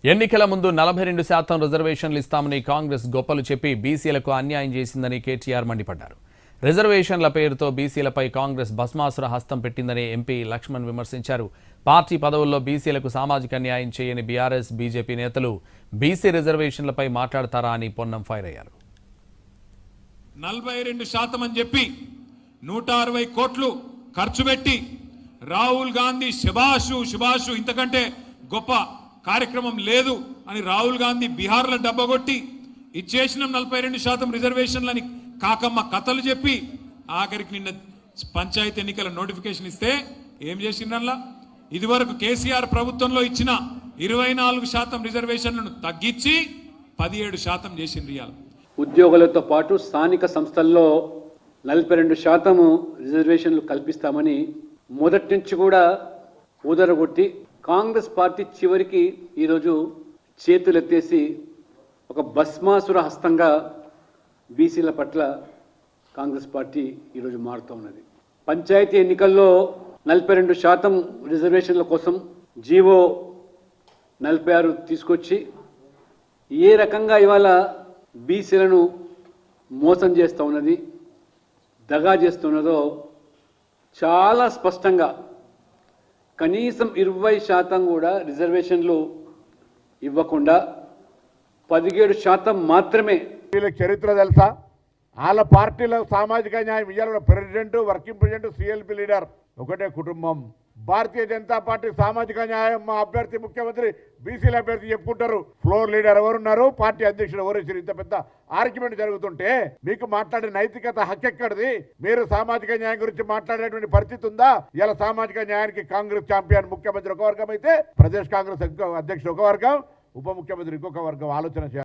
ఎన్నికల ముందు 42% రిజర్వేషన్లు ఇస్తామని కాంగ్రెస్ గొప్పలు చెప్పి బీసీలకు అన్యాయం చేసిందని కేటీఆర్ మండిపడ్డారు. రిజర్వేషన్ల పేరుతో బీసీలపై కాంగ్రెస్ భస్మాసుర హస్తం పెట్టిందని ఎంపీ లక్ష్మణ్ విమర్శించారు. పార్టీ పదవుల్లో బీసీలకు సామాజిక న్యాయం చేయని బీఆర్ఎస్ బీజేపీ నేతలు బీసీ రిజర్వేషన్లపై మాట్లాడతారా అని పొన్నం ఫైర్ అయ్యారు. 42% అని చెప్పి 160 కోట్లు ఖర్చు పెట్టి రాహుల్ గాంధీ శుభాషు ఇంతకంటే గొప్ప కార్యక్రమం లేదు అని రాహుల్ గాంధీ బీహార్లో డబ్బగొట్టి ఇచ్చేసిన 42% రిజర్వేషన్లని కాకమ్మ కథలు చెప్పి ఆఖరికి నిన్న పంచాయతీ ఎన్నికల నోటిఫికేషన్ ఇస్తే ఏం చేసిండ్రల్లా ఇదివరకు కేసీఆర్ ప్రభుత్వంలో ఇచ్చిన 24% రిజర్వేషన్లను తగ్గించి 17% చేసిండ్రు. ఇవాళ ఉద్యోగులతో పాటు స్థానిక సంస్థల్లో 42% రిజర్వేషన్లు కల్పిస్తామని మొదటి నుంచి కూడా ఊదరగొట్టి కాంగ్రెస్ పార్టీ చివరికి ఈరోజు చేతులెత్తేసి ఒక భస్మాసుర హస్తంగా బీసీల పట్ల కాంగ్రెస్ పార్టీ ఈరోజు మారుతూ ఉన్నది. పంచాయతీ ఎన్నికల్లో 42% రిజర్వేషన్ల కోసం జీవో 46 తీసుకొచ్చి ఏ రకంగా ఇవాళ బీసీలను మోసం చేస్తూ ఉన్నది, దగా చేస్తున్నదో చాలా స్పష్టంగా కనీసం 20% కూడా రిజర్వేషన్లు ఇవ్వకుండా 17% మాత్రమే. వీళ్ళ చరిత్ర తెలుసా? వాళ్ళ పార్టీలో సామాజిక న్యాయం ఇవ్వాలి. President, working president, CLP leader ఒకటే కుటుంబం. భారతీయ జనతా పార్టీ సామాజిక న్యాయం మా అభ్యర్థి ముఖ్యమంత్రి బీసీల అభ్యర్థి చెప్పుకుంటారు. ఫ్లోర్ లీడర్ ఎవరున్నారు, పార్టీ అధ్యక్షుడు ఎవరు? ఇంత పెద్ద ఆర్గ్యుమెంట్ జరుగుతుంటే మీకు మాట్లాడే నైతికత హక్కెక్కడిది? మీరు సామాజిక న్యాయం గురించి మాట్లాడేటువంటి పరిస్థితి ఉందా? ఇలా సామాజిక న్యాయానికి కాంగ్రెస్ ఛాంపియన్ ముఖ్యమంత్రి ఒక వర్గం అయితే ప్రదేశ్ కాంగ్రెస్ అధ్యక్షుడు ఒక వర్గం, ఉప ముఖ్యమంత్రి ఇంకొక వర్గం ఆలోచన చేయాలి.